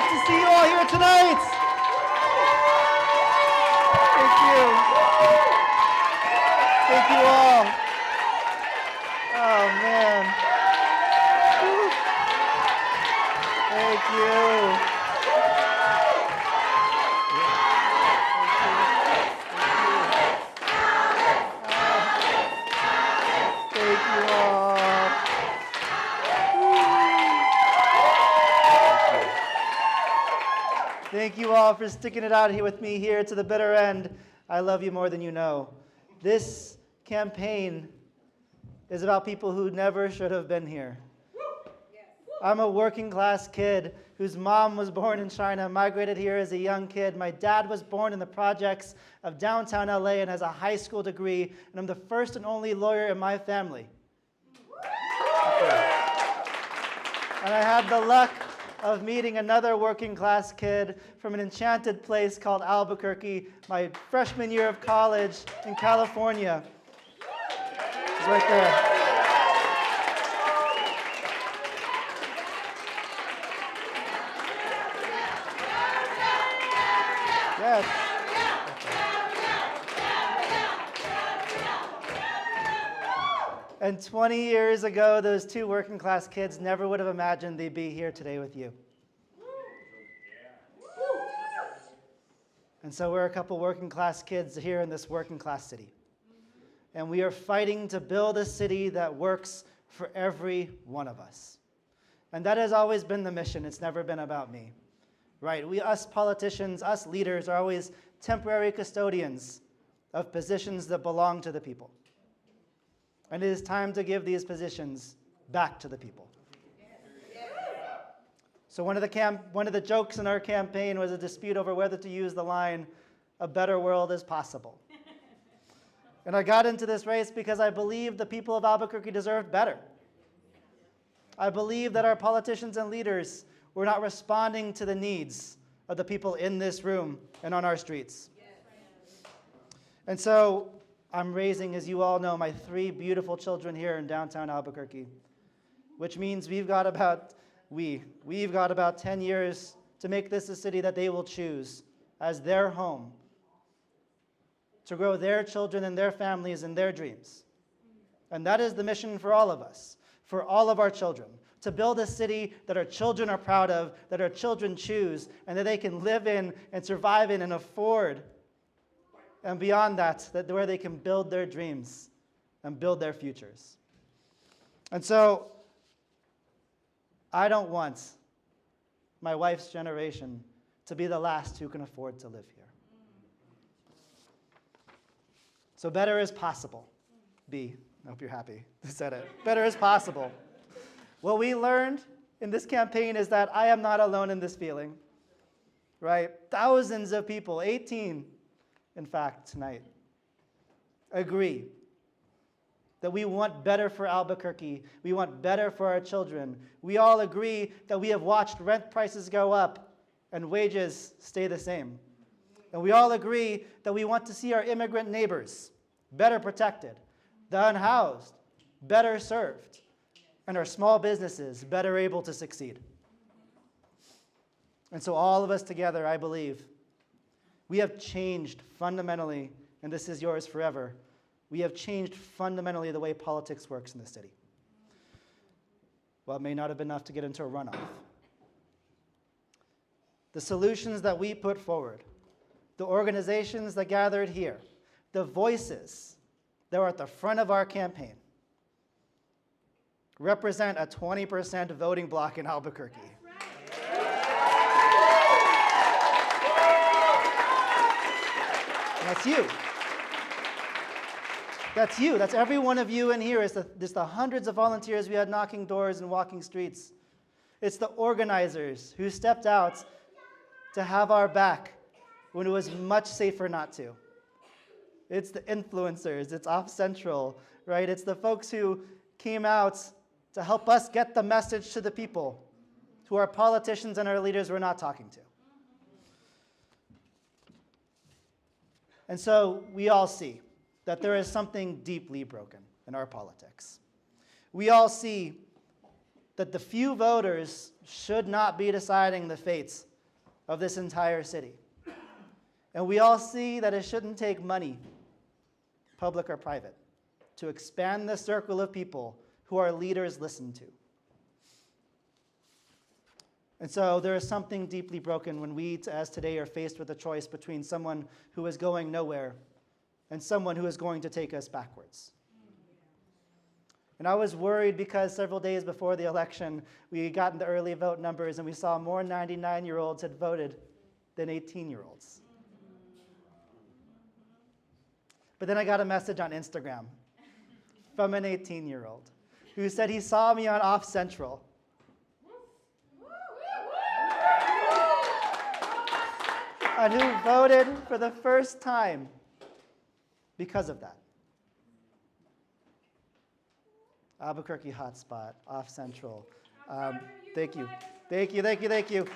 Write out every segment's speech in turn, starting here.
to see you all here tonight. Thank you. Thank you all. Oh, man. Woo. Thank you. Thank you all. Thank you all for sticking it out here with me here to the bitter end. I love you more than you know. This campaign is about people who never should have been here. I'm a working class kid whose mom was born in China, migrated here as a young kid. My dad was born in the projects of downtown LA and has a high school degree, and I'm the first and only lawyer in my family. And I had the luck of meeting another working class kid from an enchanted place called Albuquerque, my freshman year of college in California. He's right there. Yes. And 20 years ago, those two working class kids never would have imagined they'd be here today with you. And so we're a couple working class kids here in this working class city. And we are fighting to build a city that works for every one of us. And that has always been the mission. It's never been about me. Right? Us politicians, us leaders are always temporary custodians of positions that belong to the people. And it is time to give these positions back to the people. So one of the jokes in our campaign was a dispute over whether to use the line, "A better world is possible." And I got into this race because I believe the people of Albuquerque deserved better. I believe that our politicians and leaders were not responding to the needs of the people in this room and on our streets. And so I'm raising, as you all know, my 3 beautiful children here in downtown Albuquerque, which means we've got about 10 years to make this a city that they will choose as their home, to grow their children and their families and their dreams. And that is the mission for all of us, for all of our children, to build a city that our children are proud of, that our children choose, and that they can live in and survive in and afford. And beyond that, where they can build their dreams and build their futures. And so, I don't want my wife's generation to be the last who can afford to live here. So better is possible. B, I hope you're happy. I said it. Better is possible. What we learned in this campaign is that I am not alone in this feeling, right? Thousands of people, 18, in fact, tonight, agree that we want better for Albuquerque. We want better for our children. We all agree that we have watched rent prices go up and wages stay the same. And we all agree that we want to see our immigrant neighbors better protected, the unhoused better served, and our small businesses better able to succeed. And so all of us together, I believe, we have changed fundamentally, and this is yours forever, we have changed fundamentally the way politics works in the city. Well, it may not have been enough to get into a runoff. The solutions that we put forward, the organizations that gathered here, the voices that were at the front of our campaign represent a 20% voting bloc in Albuquerque. That's you. That's you. That's every one of you in here. It's the hundreds of volunteers we had knocking doors and walking streets. It's the organizers who stepped out to have our back when it was much safer not to. It's the influencers. It's Off Central, right? It's the folks who came out to help us get the message to the people who our politicians and our leaders were not talking to. And so we all see that there is something deeply broken in our politics. We all see that the few voters should not be deciding the fates of this entire city. And we all see that it shouldn't take money, public or private, to expand the circle of people who our leaders listen to. And so there is something deeply broken when we, as today, are faced with a choice between someone who is going nowhere and someone who is going to take us backwards. And I was worried because several days before the election, we got into early vote numbers and we saw more 99-year-olds had voted than 18-year-olds. But then I got a message on Instagram from an 18-year-old who said he saw me on Off Central. And who voted for the first time because of that. Albuquerque hotspot, Off Central. Thank you. Thank you, thank you, thank you.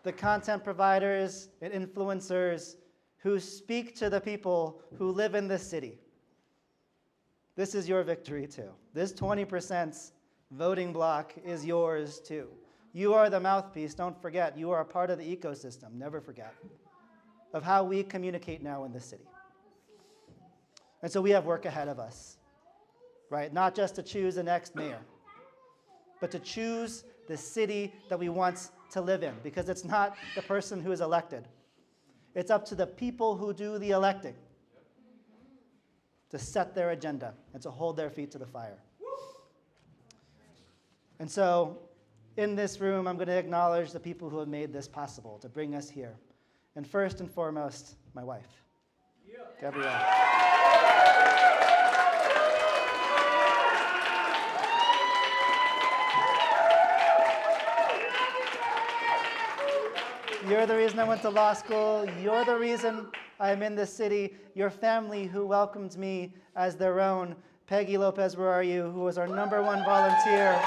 The content providers and influencers who speak to the people who live in this city. This is your victory too. This 20% voting block is yours too. You are the mouthpiece, don't forget. You are a part of the ecosystem, never forget, of how we communicate now in this city. And so we have work ahead of us, right? Not just to choose the next mayor, but to choose the city that we want to live in, because it's not the person who is elected. It's up to the people who do the electing to set their agenda and to hold their feet to the fire. And so in this room, I'm going to acknowledge the people who have made this possible to bring us here. And first and foremost, my wife, Gabrielle. You're the reason I went to law school. You're the reason I'm in this city. Your family who welcomed me as their own. Peggy Lopez, where are you? Who was our #1 volunteer.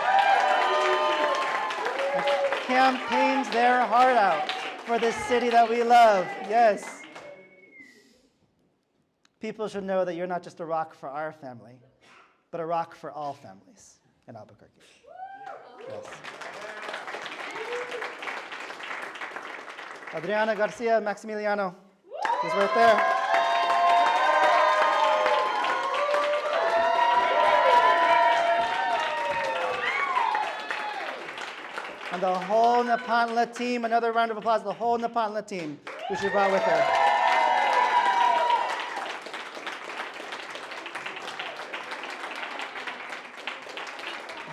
Campaigns their heart out for this city that we love. Yes. People should know that you're not just a rock for our family, but a rock for all families in Albuquerque. Yes. Adriana Garcia Maximiliano is right there. And the whole Nepantla team, another round of applause, the whole Nepantla team who she brought with her.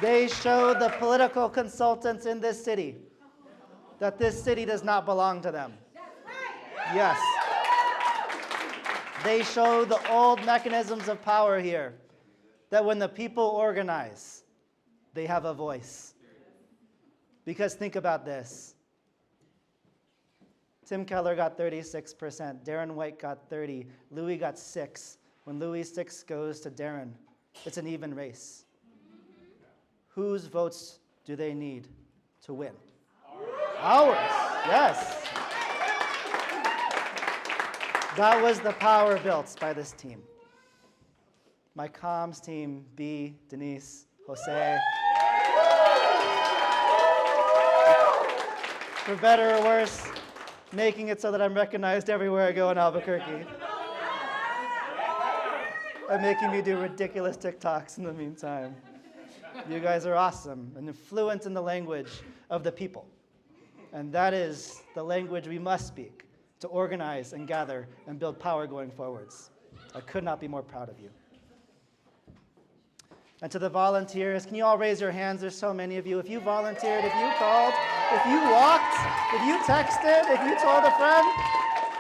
They showed the political consultants in this city that this city does not belong to them. Yes. They showed the old mechanisms of power here, that when the people organize, they have a voice. Because think about this. Tim Keller got 36%, Darren White got 30%, Louis got 6%. When Louis' 6 goes to Darren, it's an even race. Whose votes do they need to win? Ours, yes. That was the power built by this team. My comms team, B, Denise, Jose. For better or worse, making it so that I'm recognized everywhere I go in Albuquerque. And making me do ridiculous TikToks in the meantime. You guys are awesome and fluent in the language of the people. And that is the language we must speak to organize and gather and build power going forwards. I could not be more proud of you. And to the volunteers, can you all raise your hands? There's so many of you. If you volunteered, if you called, if you walked, if you texted, if you told a friend,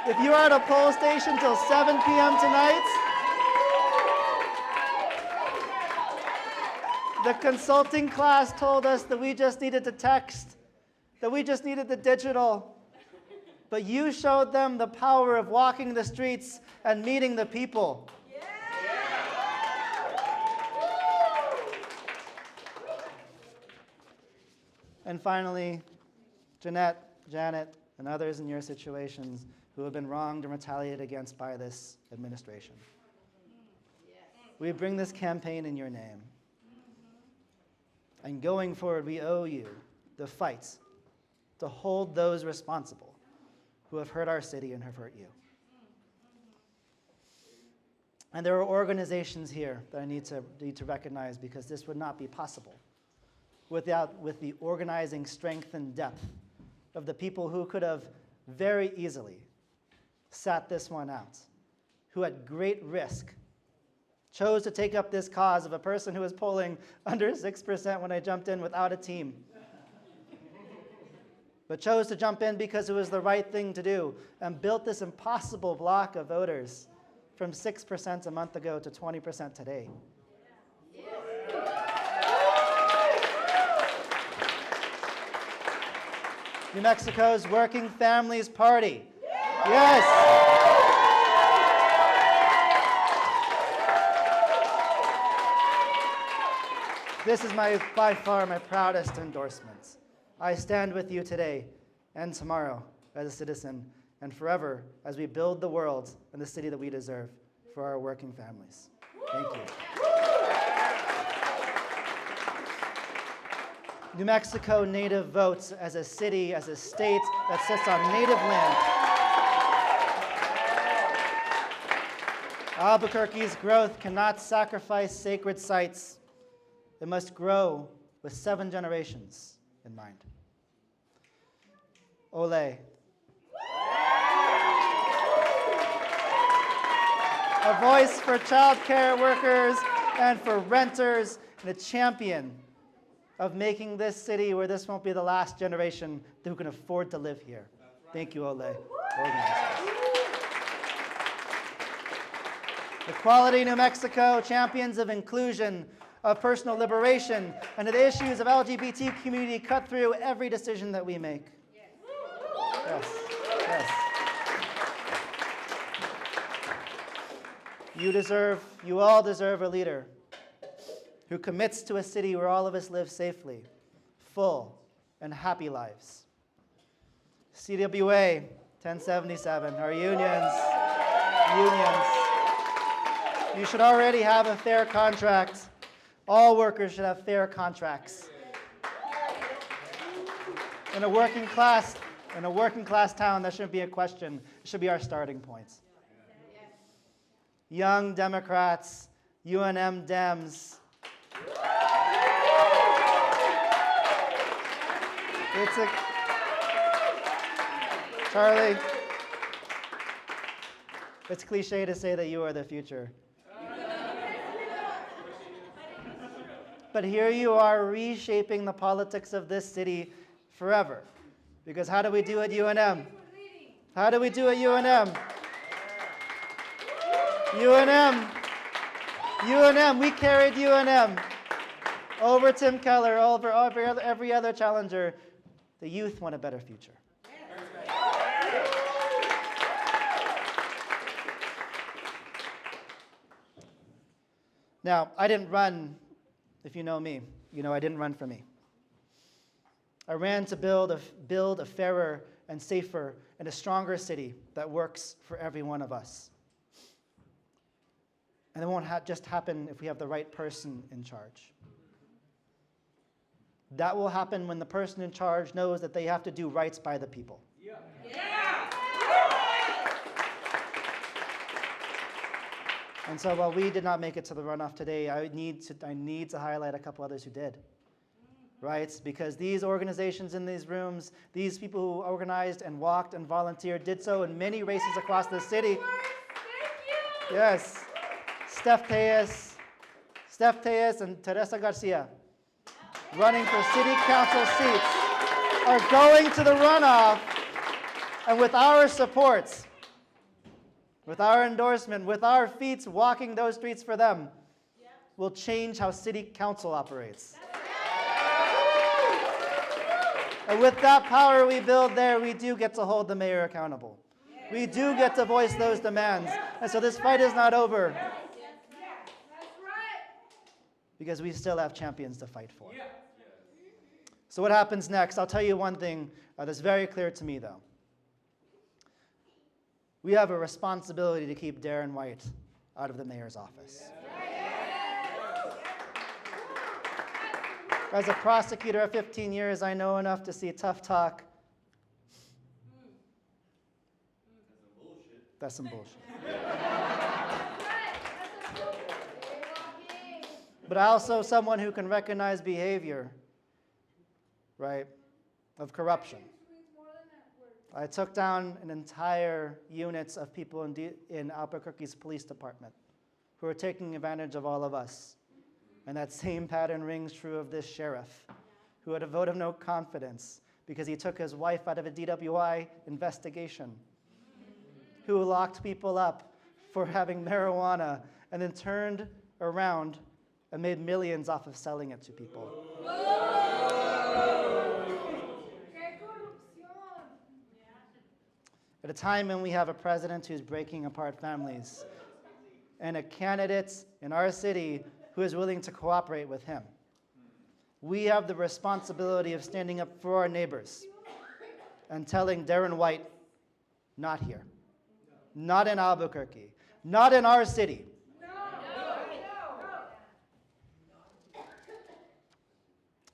if you are at a poll station till 7 p.m. tonight, the consulting class told us that we just needed to text, that we just needed the digital. But you showed them the power of walking the streets and meeting the people. And finally, Jeanette, Janet, and others in your situations who have been wronged and retaliated against by this administration. We bring this campaign in your name. And going forward, we owe you the fight to hold those responsible who have hurt our city and have hurt you. And there are organizations here that I need to recognize, because this would not be possible with the organizing strength and depth of the people who could have very easily sat this one out, who at great risk chose to take up this cause of a person who was polling under 6% when I jumped in without a team, but chose to jump in because it was the right thing to do, and built this impossible block of voters from 6% a month ago to 20% today. New Mexico's Working Families Party. Yes. This is by far my proudest endorsement. I stand with you today and tomorrow as a citizen, and forever as we build the world and the city that we deserve for our working families. Thank you. New Mexico native votes as a city, as a state that sits on native land. Albuquerque's growth cannot sacrifice sacred sites. It must grow with 7 generations in mind. Ole. A voice for child care workers and for renters, and a champion of making this city where this won't be the last generation who can afford to live here. Thank you, Ole. Equality New Mexico, champions of inclusion, of personal liberation, and of the issues of LGBT community cut through every decision that we make. Yes, yes. You all deserve a leader who commits to a city where all of us live safely, full, and happy lives. CWA 1077, our unions. You should already have a fair contract. All workers should have fair contracts. In a working class town, that shouldn't be a question. It should be our starting point. Young Democrats, UNM Dems. Charlie, it's cliche to say that you are the future. But here you are reshaping the politics of this city forever. Because how do we do at UNM? How do we do at UNM? UNM, we carried UNM over Tim Keller, over every other challenger. The youth want a better future. Now, I didn't run, if you know me, you know I didn't run for me. I ran to build a fairer and safer and a stronger city that works for every one of us. And it won't just happen if we have the right person in charge. That will happen when the person in charge knows that they have to do right by the people. Yeah. And so while we did not make it to the runoff today, I need to highlight a couple others who did. Right? Because these organizations in these rooms, these people who organized and walked and volunteered, did so in many races across the city. Thank you. Yes. Steph Tejas and Teresa Garcia, running for city council seats, are going to the runoff, and with our support, with our endorsement, with our feet walking those streets for them, will change how city council operates. And with that power we build there, we do get to hold the mayor accountable. We do get to voice those demands. And so this fight is not over. Because we still have champions to fight for. So what happens next? I'll tell you one thing that's very clear to me, though. We have a responsibility to keep Darren White out of the mayor's office. As a prosecutor of 15 years, I know enough to see tough talk. That's some bullshit. But also someone who can recognize behavior, right, of corruption. I took down an entire units of people in Albuquerque's police department who are taking advantage of all of us. And that same pattern rings true of this sheriff who had a vote of no confidence because he took his wife out of a DWI investigation, who locked people up for having marijuana and then turned around and made millions off of selling it to people. At a time when we have a president who's breaking apart families and a candidate in our city who is willing to cooperate with him, we have the responsibility of standing up for our neighbors and telling Darren White, not here, not in Albuquerque, not in our city.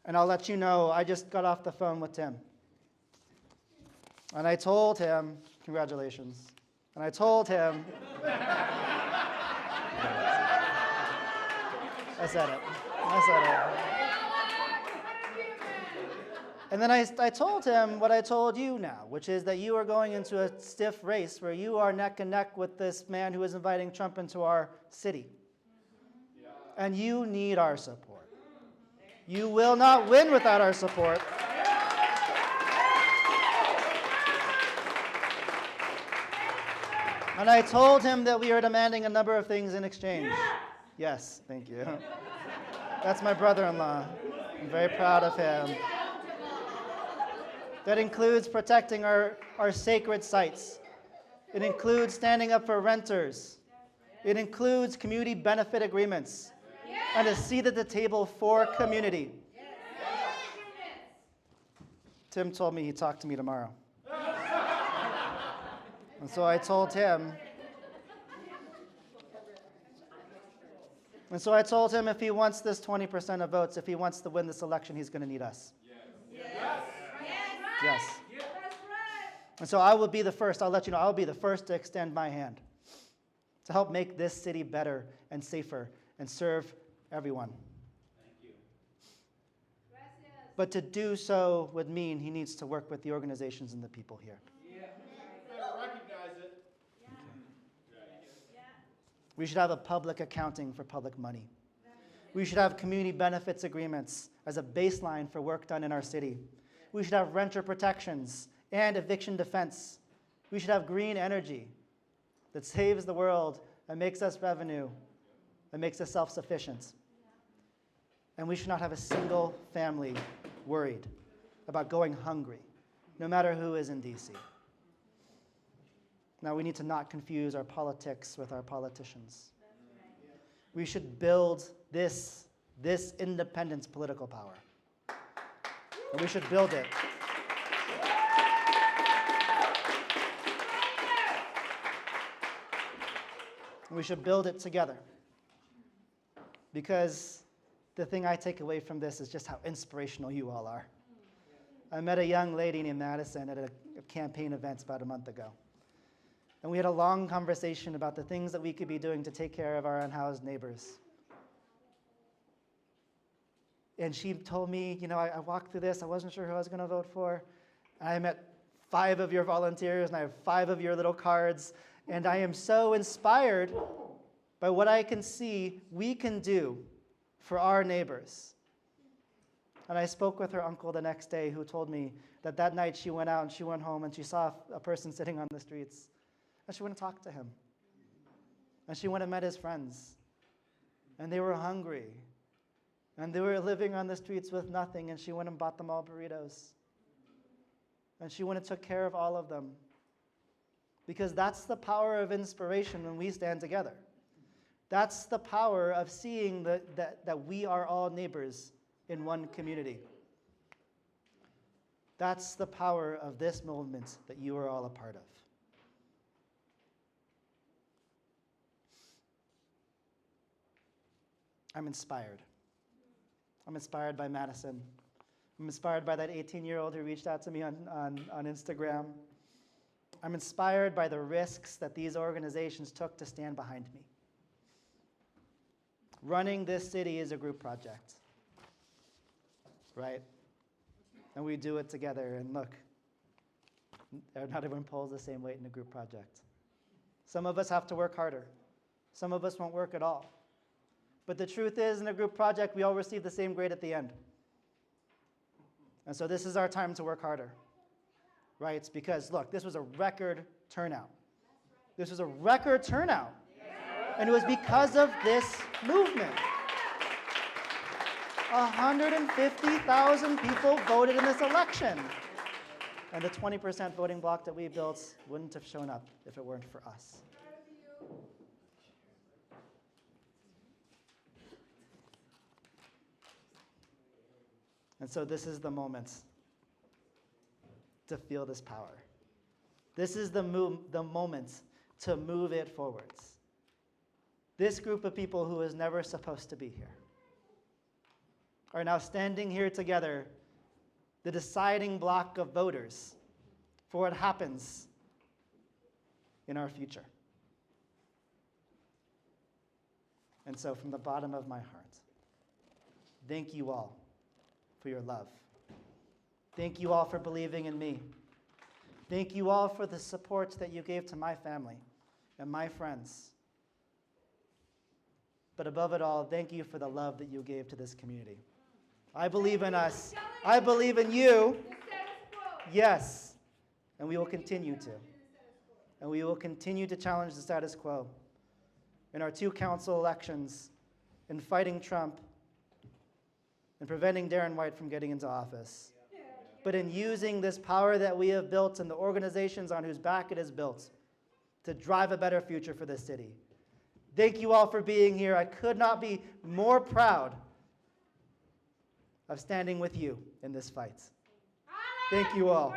And I'll let you know, I just got off the phone with Tim. And I told him, congratulations. And I told him, I said it. And then I told him what I told you now, which is that you are going into a stiff race where you are neck and neck with this man who is inviting Trump into our city. And you need our support. You will not win without our support. And I told him that we are demanding a number of things in exchange. Yes, thank you. That's my brother-in-law. I'm very proud of him. That includes protecting our sacred sites. It includes standing up for renters. It includes community benefit agreements. And a seat at the table for community. Tim told me he'd talk to me tomorrow. And so I told him, if he wants this 20% of votes, if he wants to win this election, he's going to need us. Yes. And so I will be the first, I'll let you know, I'll be the first to extend my hand to help make this city better and safer and serve everyone. Thank you. But to do so would mean he needs to work with the organizations and the people here. Yeah. Better recognize it. Okay. We should have a public accounting for public money. We should have community benefits agreements as a baseline for work done in our city. We should have renter protections and eviction defense. We should have green energy that saves the world and makes us revenue and makes us self-sufficient. And we should not have a single family worried about going hungry, no matter who is in DC. Now, we need to not confuse our politics with our politicians. We should build this independence political power. And we should build it. And we should build it together. Because the thing I take away from this is just how inspirational you all are. I met a young lady named Madison at a campaign event about a month ago. And we had a long conversation about the things that we could be doing to take care of our unhoused neighbors. And she told me, I walked through this, I wasn't sure who I was going to vote for. And I met 5 of your volunteers, and I have 5 of your little cards. And I am so inspired by what I can see we can do for our neighbors. And I spoke with her uncle the next day, who told me that night she went out and she went home and she saw a person sitting on the streets. And she went and talked to him. And she went and met his friends. And they were hungry. And they were living on the streets with nothing. And she went and bought them all burritos. And she went and took care of all of them. Because that's the power of inspiration when we stand together. That's the power of seeing that we are all neighbors in one community. That's the power of this movement that you are all a part of. I'm inspired. I'm inspired by Madison. I'm inspired by that 18-year-old who reached out to me on Instagram. I'm inspired by the risks that these organizations took to stand behind me. Running this city is a group project, right? And we do it together. And look, not everyone pulls the same weight in a group project. Some of us have to work harder. Some of us won't work at all. But the truth is, in a group project, we all receive the same grade at the end. And so this is our time to work harder, right? Because look, this was a record turnout. This was a record turnout. And it was because of this movement. 150,000 people voted in this election. And the 20% voting bloc that we built wouldn't have shown up if it weren't for us. And so this is the moment to feel this power. This is the moment to move it forwards. This group of people who was never supposed to be here are now standing here together, the deciding block of voters for what happens in our future. And so from the bottom of my heart, thank you all for your love. Thank you all for believing in me. Thank you all for the support that you gave to my family and my friends. But above it all, thank you for the love that you gave to this community. I believe in us. I believe in you. Yes. And we will continue to. And we will continue to challenge the status quo in our 2 council elections, in fighting Trump, and preventing Darren White from getting into office. But in using this power that we have built and the organizations on whose back it is built to drive a better future for this city. Thank you all for being here. I could not be more proud of standing with you in this fight. Thank you all.